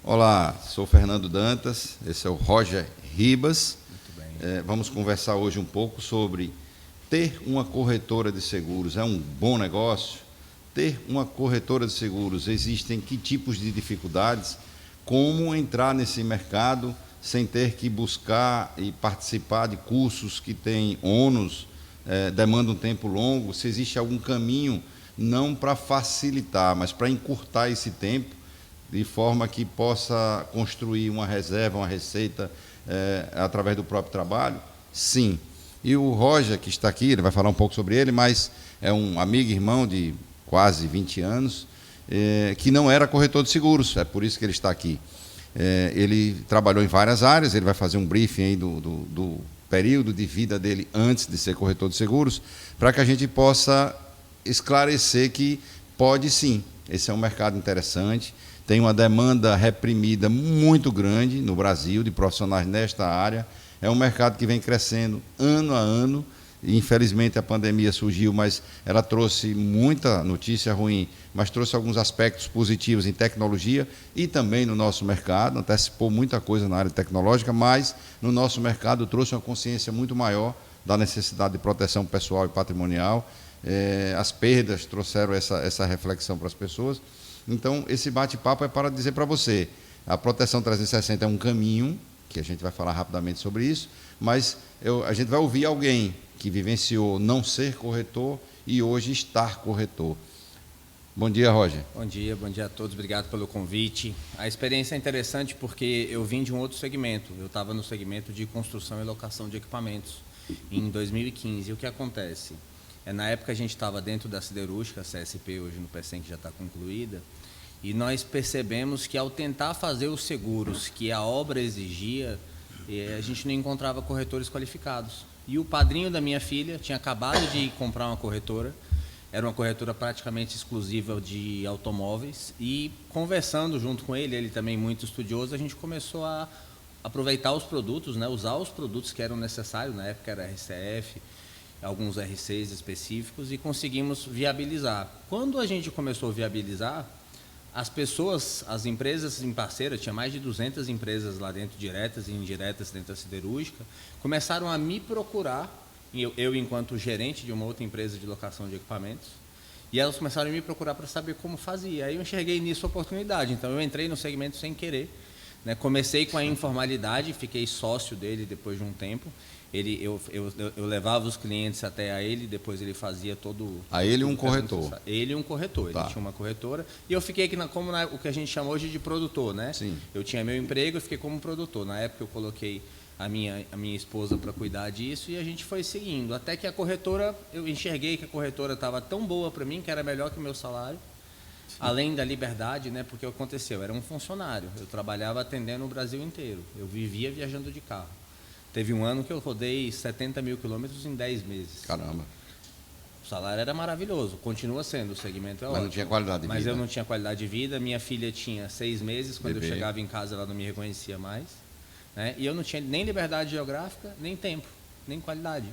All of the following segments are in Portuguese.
Olá, sou Fernando Dantas, esse é o Roger Ribas. Muito bem. Vamos conversar hoje um pouco sobre ter uma corretora de seguros é um bom negócio? Ter uma corretora de seguros, existem que tipos de dificuldades? Como entrar nesse mercado sem ter que buscar e participar de cursos que têm ônus, demandam um tempo longo? Se existe algum caminho, não para facilitar, mas para encurtar esse tempo, de forma que possa construir uma reserva, uma receita através do próprio trabalho? Sim. E o Roger, que está aqui, ele vai falar um pouco sobre ele, mas é um amigo e irmão de quase 20 anos, que não era corretor de seguros, é por isso que ele está aqui. Ele trabalhou em várias áreas, ele vai fazer um briefing aí do período de vida dele antes de ser corretor de seguros, para que a gente possa esclarecer que pode sim, esse é um mercado interessante, tem uma demanda reprimida muito grande no Brasil de profissionais nesta área, é um mercado que vem crescendo ano a ano. Infelizmente a pandemia surgiu, mas ela trouxe muita notícia ruim, mas trouxe alguns aspectos positivos em tecnologia e também no nosso mercado, antecipou muita coisa na área tecnológica, mas no nosso mercado trouxe uma consciência muito maior da necessidade de proteção pessoal e patrimonial. As perdas trouxeram essa reflexão para as pessoas. Então, esse bate-papo é para dizer para você, a proteção 360 é um caminho, que a gente vai falar rapidamente sobre isso, mas a gente vai ouvir alguém que vivenciou não ser corretor e hoje estar corretor. Bom dia, Roger. Bom dia a todos, obrigado pelo convite. A experiência é interessante porque eu vim de um outro segmento, eu estava no segmento de construção e locação de equipamentos em 2015. E o que acontece? Na época a gente estava dentro da siderúrgica, a CSP hoje no PECEM, que já está concluída, e nós percebemos que ao tentar fazer os seguros que a obra exigia, a gente não encontrava corretores qualificados. E o padrinho da minha filha tinha acabado de comprar uma corretora, era uma corretora praticamente exclusiva de automóveis, e conversando junto com ele, ele também muito estudioso, a gente começou a aproveitar os produtos, né, usar os produtos que eram necessários, na época era RCF, alguns R6 específicos, e conseguimos viabilizar. Quando a gente começou a viabilizar, as pessoas, as empresas em parceira, tinha mais de 200 empresas lá dentro, diretas e indiretas dentro da siderúrgica, começaram a me procurar, eu enquanto gerente de uma outra empresa de locação de equipamentos, e elas começaram a me procurar para saber como fazia. Aí eu enxerguei nisso a oportunidade, então eu entrei no segmento sem querer, né? Comecei com a informalidade, fiquei sócio dele depois de um tempo. Eu levava os clientes até a ele, depois ele fazia todo... A ele um corretor. Ele um corretor, Tá. ele tinha uma corretora. E eu fiquei aqui o que a gente chama hoje de produtor, né? Sim. Eu tinha meu emprego, eu fiquei como produtor. Na época eu coloquei a minha esposa para cuidar disso e a gente foi seguindo. Até que a corretora, eu enxerguei que a corretora estava tão boa para mim, que era melhor que o meu salário. Sim. Além da liberdade, né? Porque aconteceu, eu era um funcionário. Eu trabalhava atendendo o Brasil inteiro. Eu vivia viajando de carro. Teve um ano que eu rodei 70 mil quilômetros em 10 meses. Caramba. O salário era maravilhoso, continua sendo, o segmento é ótimo. Mas não tinha qualidade de vida. Mas eu não tinha qualidade de vida, minha filha tinha 6 meses, quando Bebê. eu chegava em casa ela não me reconhecia mais. Né? E eu não tinha nem liberdade geográfica, nem tempo, nem qualidade.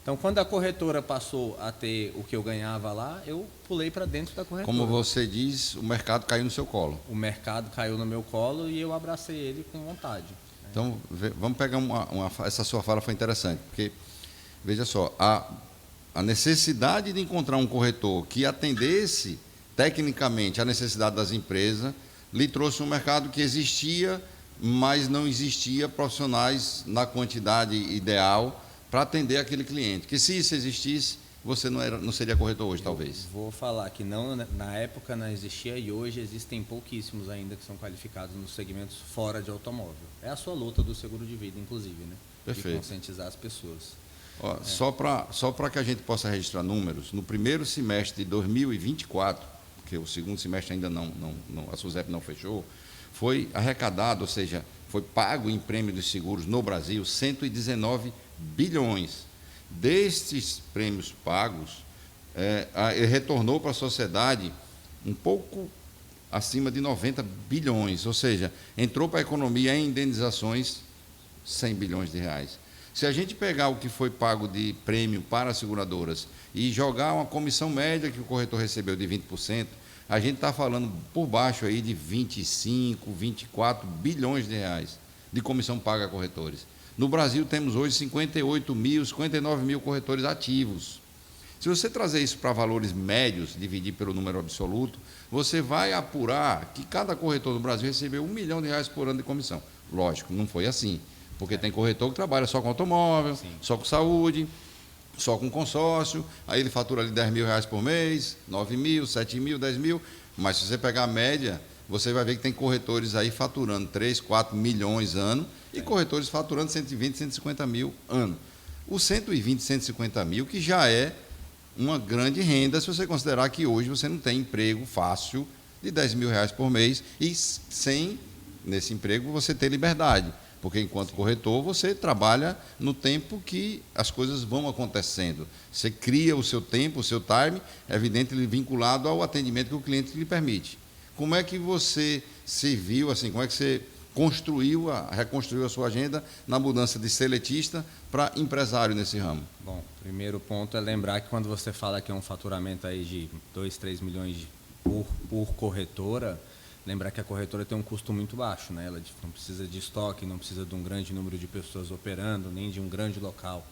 Então, quando a corretora passou a ter o que eu ganhava lá, eu pulei para dentro da corretora. Como você diz, o mercado caiu no seu colo. O mercado caiu no meu colo e eu abracei ele com vontade. Então, vamos pegar essa sua fala foi interessante, porque, veja só, a necessidade de encontrar um corretor que atendesse tecnicamente a necessidade das empresas lhe trouxe um mercado que existia, mas não existia profissionais na quantidade ideal para atender aquele cliente. Que se isso existisse, você não seria corretor hoje, talvez. Vou falar que não, na época não existia e hoje existem pouquíssimos ainda que são qualificados nos segmentos fora de automóvel. É a sua luta do seguro de vida, inclusive, né? Perfeito. De conscientizar as pessoas. Ó, só para que a gente possa registrar números, no primeiro semestre de 2024, porque o segundo semestre ainda a SUSEP não fechou, foi arrecadado, ou seja, foi pago em prêmio de seguros no Brasil 119 bilhões. Destes prêmios pagos, ele retornou para a sociedade um pouco acima de 90 bilhões, ou seja, entrou para a economia em indenizações 100 bilhões de reais. Se a gente pegar o que foi pago de prêmio para as seguradoras e jogar uma comissão média que o corretor recebeu de 20%, a gente está falando por baixo aí de 25, 24 bilhões de reais de comissão paga a corretores. No Brasil temos hoje 58 mil, 59 mil corretores ativos. Se você trazer isso para valores médios, dividir pelo número absoluto, você vai apurar que cada corretor do Brasil recebeu R$1 milhão por ano de comissão. Lógico, não foi assim, porque tem corretor que trabalha só com automóvel, sim, só com saúde, só com consórcio, aí ele fatura ali R$10 mil por mês, 9 mil, 7 mil, 10 mil, mas se você pegar a média, você vai ver que tem corretores aí faturando 3, 4 milhões ano e corretores faturando 120, 150 mil ano. O 120, 150 mil, que já é uma grande renda, se você considerar que hoje você não tem emprego fácil de R$10 mil por mês e sem, nesse emprego, você ter liberdade. Porque enquanto corretor, você trabalha no tempo que as coisas vão acontecendo. Você cria o seu tempo, o seu time, é evidente, vinculado ao atendimento que o cliente lhe permite. Como é que você se viu, assim, como é que você reconstruiu a sua agenda na mudança de seletista para empresário nesse ramo? Bom, primeiro ponto é lembrar que quando você fala que é um faturamento aí de 2, 3 milhões por corretora, lembrar que a corretora tem um custo muito baixo, né? Ela não precisa de estoque, não precisa de um grande número de pessoas operando, nem de um grande local.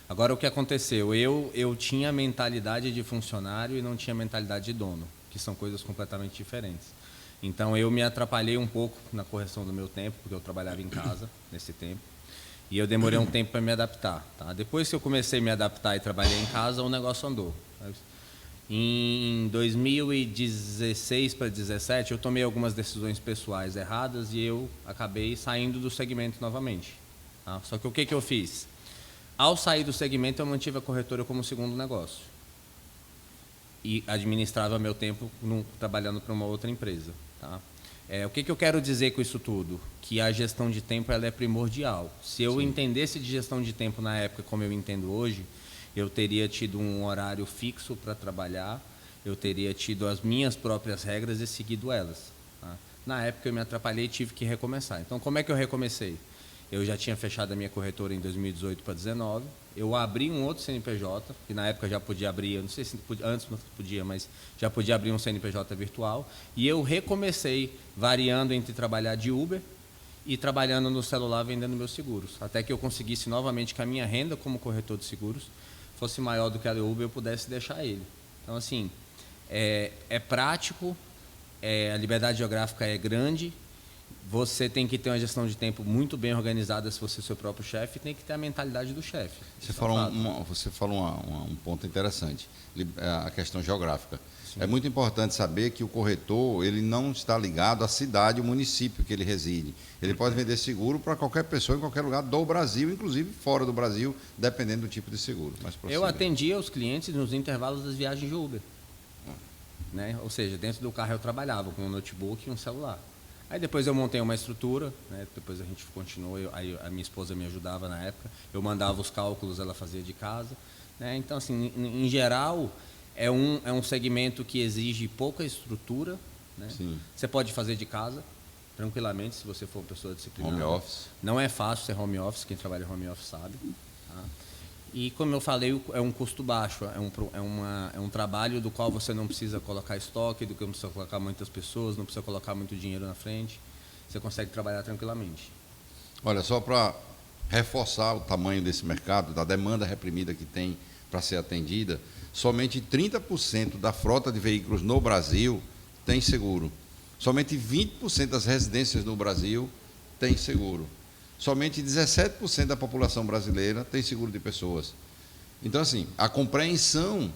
Agora, o que aconteceu? Eu tinha mentalidade de funcionário e não tinha mentalidade de dono, que são coisas completamente diferentes. Então, eu me atrapalhei um pouco na correção do meu tempo, porque eu trabalhava em casa nesse tempo, e eu demorei um tempo para me adaptar. Tá? Depois que eu comecei a me adaptar e trabalhei em casa, o negócio andou. Em 2016 para 2017, eu tomei algumas decisões pessoais erradas e eu acabei saindo do segmento novamente. Tá? Só que o que eu fiz? Ao sair do segmento, eu mantive a corretora como segundo negócio e administrava meu tempo trabalhando para uma outra empresa. Tá? O que eu quero dizer com isso tudo? Que a gestão de tempo ela é primordial. Se eu entendesse de gestão de tempo na época como eu entendo hoje, eu teria tido um horário fixo para trabalhar, eu teria tido as minhas próprias regras e seguido elas. Tá? Na época eu me atrapalhei e tive que recomeçar. Então, como é que eu recomecei? Eu já tinha fechado a minha corretora em 2018 para 2019, eu abri um outro CNPJ, que na época já podia abrir, eu não sei se antes não podia, mas já podia abrir um CNPJ virtual, e eu recomecei variando entre trabalhar de Uber e trabalhando no celular vendendo meus seguros, até que eu conseguisse novamente que a minha renda como corretor de seguros fosse maior do que a do Uber, eu pudesse deixar ele. Então, assim, é prático, a liberdade geográfica é grande, você tem que ter uma gestão de tempo muito bem organizada se você é seu próprio chefe, e tem que ter a mentalidade do chefe. Você falou um ponto interessante, a questão geográfica. Sim. É muito importante saber que o corretor ele não está ligado à cidade, ao município que ele reside. Ele pode vender seguro para qualquer pessoa em qualquer lugar do Brasil, inclusive fora do Brasil, dependendo do tipo de seguro. Eu atendia os clientes nos intervalos das viagens de Uber. Né? Ou seja, dentro do carro eu trabalhava com um notebook e um celular. Aí depois eu montei uma estrutura, né? Depois a gente continuou, aí a minha esposa me ajudava na época, eu mandava os cálculos, ela fazia de casa. Né? Então, assim, em geral, é um segmento que exige pouca estrutura. Né? Você pode fazer de casa, tranquilamente, se você for uma pessoa disciplinada. Home office. Não é fácil ser home office, quem trabalha home office sabe. Tá? E, como eu falei, é um custo baixo, é um trabalho do qual você não precisa colocar estoque, do que não precisa colocar muitas pessoas, não precisa colocar muito dinheiro na frente, você consegue trabalhar tranquilamente. Olha, só para reforçar o tamanho desse mercado, da demanda reprimida que tem para ser atendida, somente 30% da frota de veículos no Brasil tem seguro. Somente 20% das residências no Brasil tem seguro. Somente 17% da população brasileira tem seguro de pessoas. Então, assim, a compreensão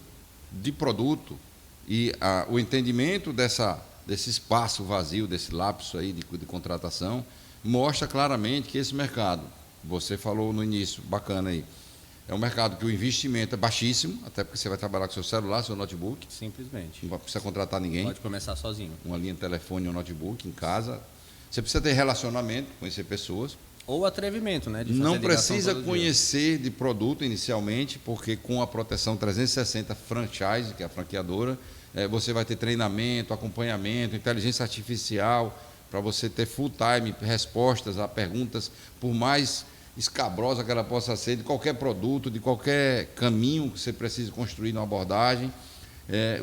de produto e o entendimento desse espaço vazio, desse lapso aí de contratação, mostra claramente que esse mercado, você falou no início, bacana aí, é um mercado que o investimento é baixíssimo, até porque você vai trabalhar com seu celular, seu notebook. Simplesmente. Não precisa contratar ninguém. Pode começar sozinho. Uma linha de telefone ou um notebook em casa. Você precisa ter relacionamento, conhecer pessoas. Ou atrevimento, né? De fazer não precisa conhecer de produto inicialmente, porque com a proteção 360 franchise, que é a franqueadora, você vai ter treinamento, acompanhamento, inteligência artificial, para você ter full time respostas a perguntas, por mais escabrosa que ela possa ser, de qualquer produto, de qualquer caminho que você precise construir na abordagem.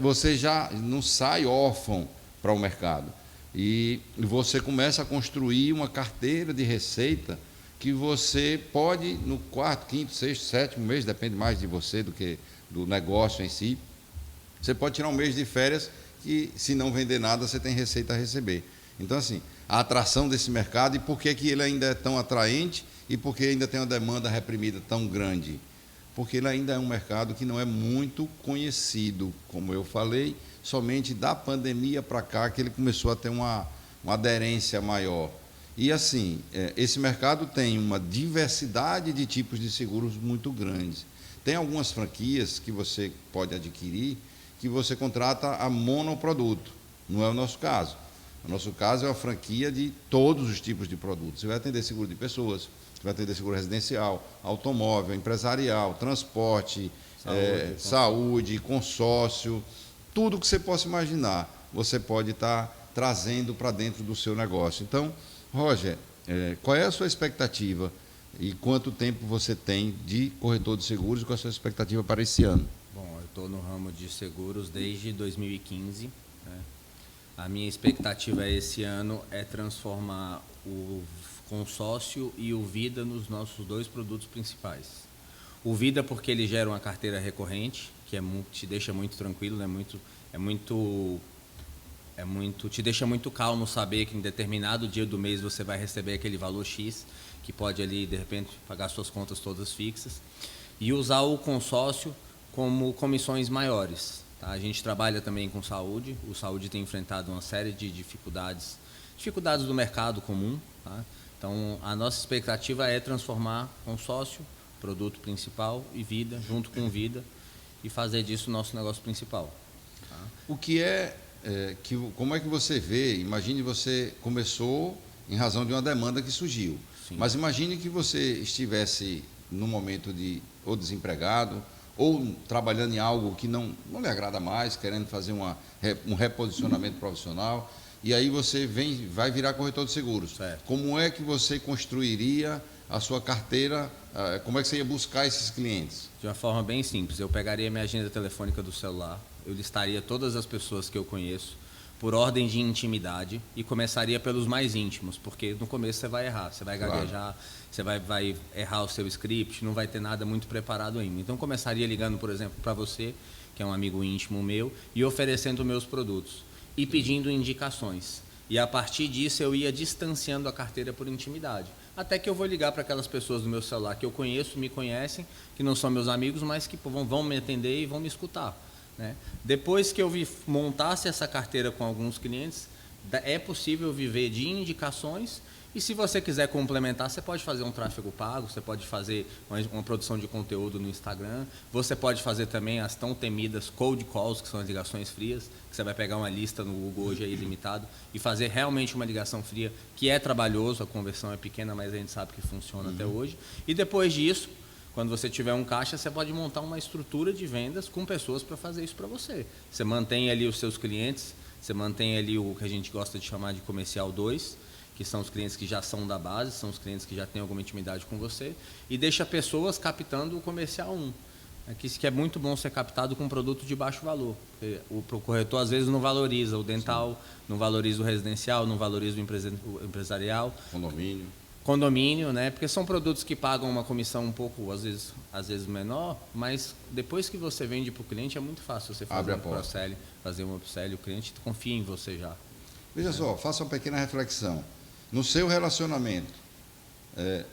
você já não sai órfão para o mercado. E você começa a construir uma carteira de receita que você pode, no quarto, quinto, sexto, sétimo mês, depende mais de você do que do negócio em si, você pode tirar um mês de férias que, se não vender nada, você tem receita a receber. Então, assim, a atração desse mercado e por que ele ainda é tão atraente e por que ainda tem uma demanda reprimida tão grande. Porque ele ainda é um mercado que não é muito conhecido, como eu falei, somente da pandemia para cá que ele começou a ter uma aderência maior. E assim, esse mercado tem uma diversidade de tipos de seguros muito grandes. Tem algumas franquias que você pode adquirir que você contrata a monoproduto, não é o nosso caso. O nosso caso é uma franquia de todos os tipos de produtos. Você vai atender seguro de pessoas, você vai atender seguro residencial, automóvel, empresarial, transporte, saúde, consórcio, tudo que você possa imaginar, você pode estar trazendo para dentro do seu negócio. Então, Roger, qual é a sua expectativa e quanto tempo você tem de corretor de seguros e qual é a sua expectativa para esse ano? Bom, eu estou no ramo de seguros desde 2015, né? A minha expectativa esse ano é transformar o consórcio e o Vida nos nossos 2 produtos principais. O Vida porque ele gera uma carteira recorrente, que te deixa muito tranquilo, né? Te deixa muito calmo saber que em determinado dia do mês você vai receber aquele valor X, que pode ali, de repente, pagar suas contas todas fixas. E usar o consórcio como comissões maiores. Tá? A gente trabalha também com saúde. O saúde tem enfrentado uma série de dificuldades do mercado comum. Tá? Então, a nossa expectativa é transformar consórcio, produto principal e vida, junto com vida, e fazer disso o nosso negócio principal. Tá? Como é que você vê? Imagine você começou em razão de uma demanda que surgiu. Sim. Mas imagine que você estivesse no momento de ou desempregado ou trabalhando em algo que não lhe agrada mais, querendo fazer um reposicionamento profissional, e aí você vai virar corretor de seguros. Certo. Como é que você construiria a sua carteira? Como é que você ia buscar esses clientes? De uma forma bem simples. Eu pegaria minha agenda telefônica do celular, eu listaria todas as pessoas que eu conheço por ordem de intimidade e começaria pelos mais íntimos, porque no começo você vai errar, você vai gaguejar, você vai errar o seu script, não vai ter nada muito preparado ainda. Então começaria ligando, por exemplo, para você, que é um amigo íntimo meu, e oferecendo meus produtos e pedindo indicações. E a partir disso eu ia distanciando a carteira por intimidade. Até que eu vou ligar para aquelas pessoas do meu celular que eu conheço, me conhecem, que não são meus amigos, mas que vão me atender e vão me escutar. Né? Depois que eu montasse essa carteira com alguns clientes, é possível viver de indicações. E se você quiser complementar, você pode fazer um tráfego pago, você pode fazer uma produção de conteúdo no Instagram, você pode fazer também as tão temidas cold calls, que são as ligações frias, que você vai pegar uma lista no Google hoje aí limitado e fazer realmente uma ligação fria, que é trabalhoso, a conversão é pequena, mas a gente sabe que funciona até hoje. E depois disso, quando você tiver um caixa, você pode montar uma estrutura de vendas com pessoas para fazer isso para você. Você mantém ali os seus clientes, você mantém ali o que a gente gosta de chamar de comercial 2, que são os clientes que já são da base, são os clientes que já têm alguma intimidade com você, e deixa pessoas captando o comercial 1. Que é muito bom ser captado com um produto de baixo valor. O corretor às vezes não valoriza o dental, sim, não valoriza o residencial, não valoriza o empresarial. Condomínio, né? Porque são produtos que pagam uma comissão um pouco, às vezes menor, mas depois que você vende para o cliente é muito fácil você fazer um cross-sell, fazer um upsell, o cliente confia em você já. Veja só, faça uma pequena reflexão. No seu relacionamento,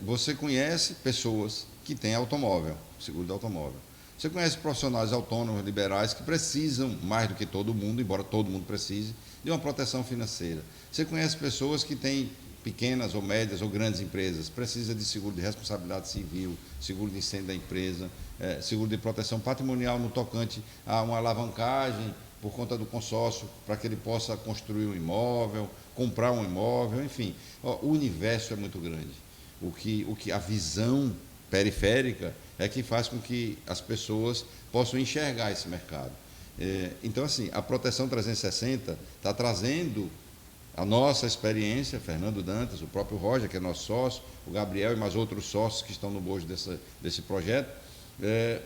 você conhece pessoas que têm automóvel, seguro de automóvel. Você conhece profissionais autônomos, liberais, que precisam, mais do que todo mundo, embora todo mundo precise, de uma proteção financeira. Você conhece pessoas que têm pequenas ou médias ou grandes empresas, precisa de seguro de responsabilidade civil, seguro de incêndio da empresa, seguro de proteção patrimonial no tocante a uma alavancagem por conta do consórcio, para que ele possa construir um imóvel, comprar um imóvel, enfim. O universo é muito grande. O que a visão periférica é que faz com que as pessoas possam enxergar esse mercado. Então, assim, a Proteção 360 está trazendo a nossa experiência, Fernando Dantas, o próprio Roger, que é nosso sócio, o Gabriel e mais outros sócios que estão no bojo desse projeto,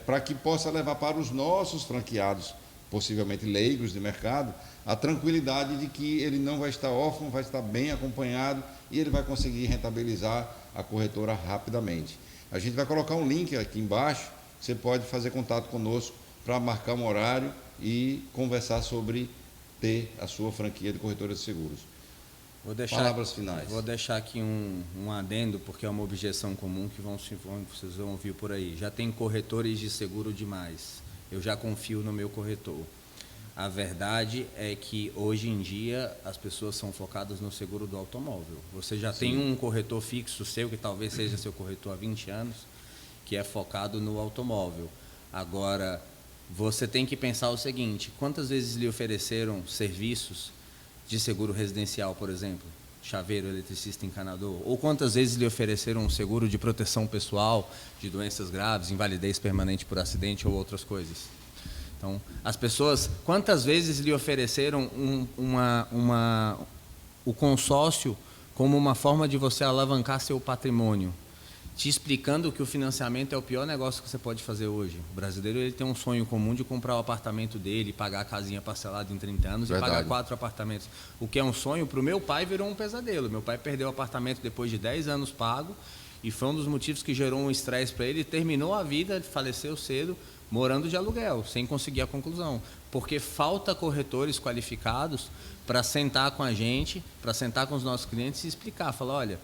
para que possa levar para os nossos franqueados possivelmente leigos de mercado, a tranquilidade de que ele não vai estar órfão, vai estar bem acompanhado e ele vai conseguir rentabilizar a corretora rapidamente. A gente vai colocar um link aqui embaixo, você pode fazer contato conosco para marcar um horário e conversar sobre ter a sua franquia de corretora de seguros. Palavras finais. Vou deixar aqui um adendo, porque é uma objeção comum que vocês vão ouvir por aí. Já tem corretores de seguro demais. Eu já confio no meu corretor. A verdade é que, hoje em dia, as pessoas são focadas no seguro do automóvel. Você já tem um corretor fixo seu, que talvez seja seu corretor há 20 anos, que é focado no automóvel. Agora, você tem que pensar o seguinte: quantas vezes lhe ofereceram serviços de seguro residencial, por exemplo, chaveiro, eletricista, encanador? Ou quantas vezes lhe ofereceram um seguro de proteção pessoal, de doenças graves, invalidez permanente por acidente ou outras coisas? Então, as pessoas, quantas vezes lhe ofereceram o consórcio como uma forma de você alavancar seu patrimônio, te explicando que o financiamento é o pior negócio que você pode fazer hoje? O brasileiro, ele tem um sonho comum de comprar o apartamento dele, pagar a casinha parcelada em 30 anos. Verdade. E pagar 4 apartamentos. O que é um sonho, para o meu pai virou um pesadelo. Meu pai perdeu o apartamento depois de 10 anos pago e foi um dos motivos que gerou um estresse para ele. Terminou a vida, faleceu cedo, morando de aluguel, sem conseguir a conclusão, porque falta corretores qualificados para sentar com a gente, para sentar com os nossos clientes e explicar, falar: olha,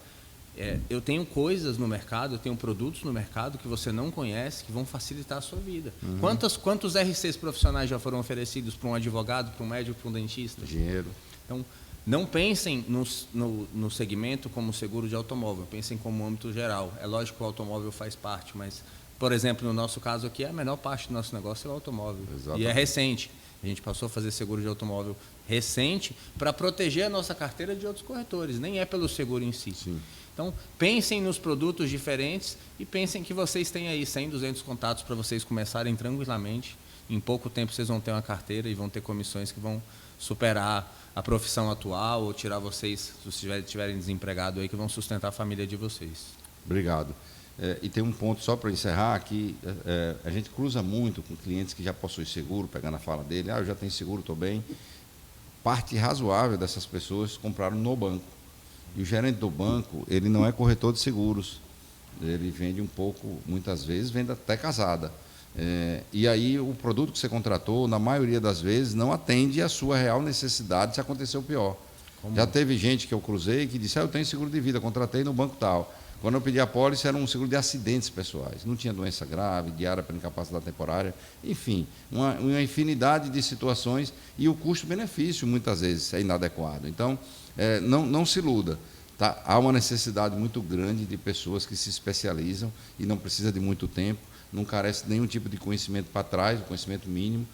eu tenho coisas no mercado, eu tenho produtos no mercado que você não conhece, que vão facilitar a sua vida. Uhum. Quantos RCs profissionais já foram oferecidos para um advogado, para um médico, para um dentista? Dinheiro. Então, não pensem no segmento como seguro de automóvel, pensem como âmbito geral. É lógico que o automóvel faz parte, mas, por exemplo, no nosso caso aqui, a menor parte do nosso negócio é o automóvel. Exatamente. E é recente. A gente passou a fazer seguro de automóvel recente para proteger a nossa carteira de outros corretores, nem é pelo seguro em si. Sim. Então, pensem nos produtos diferentes e pensem que vocês têm aí 100, 200 contatos para vocês começarem tranquilamente. Em pouco tempo vocês vão ter uma carteira e vão ter comissões que vão superar a profissão atual ou tirar vocês, se estiverem desempregados aí, que vão sustentar a família de vocês. Obrigado. E tem um ponto só para encerrar, que a gente cruza muito com clientes que já possuem seguro, pegando a fala dele: eu já tenho seguro, estou bem. Parte razoável dessas pessoas compraram no banco. E o gerente do banco, ele não é corretor de seguros. Ele vende um pouco, muitas vezes, vende até casada. E aí o produto que você contratou, na maioria das vezes, não atende à sua real necessidade se acontecer o pior. Como? Já teve gente que eu cruzei que disse: eu tenho seguro de vida, contratei no banco tal. Quando eu pedi a pólice, era um seguro de acidentes pessoais. Não tinha doença grave, diária para incapacidade temporária, enfim, uma infinidade de situações, e o custo-benefício, muitas vezes, é inadequado. Então, não se iluda. Tá? Há uma necessidade muito grande de pessoas que se especializam e não precisa de muito tempo, não carece de nenhum tipo de conhecimento para trás, conhecimento mínimo,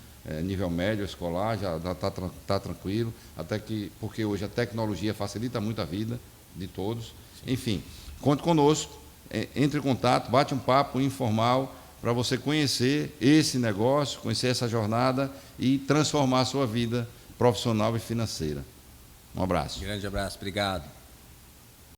nível médio, escolar, já está tranquilo, porque hoje a tecnologia facilita muito a vida de todos. Enfim, conte conosco, entre em contato, bate um papo informal para você conhecer esse negócio, conhecer essa jornada e transformar a sua vida profissional e financeira. Um abraço. Grande abraço, obrigado.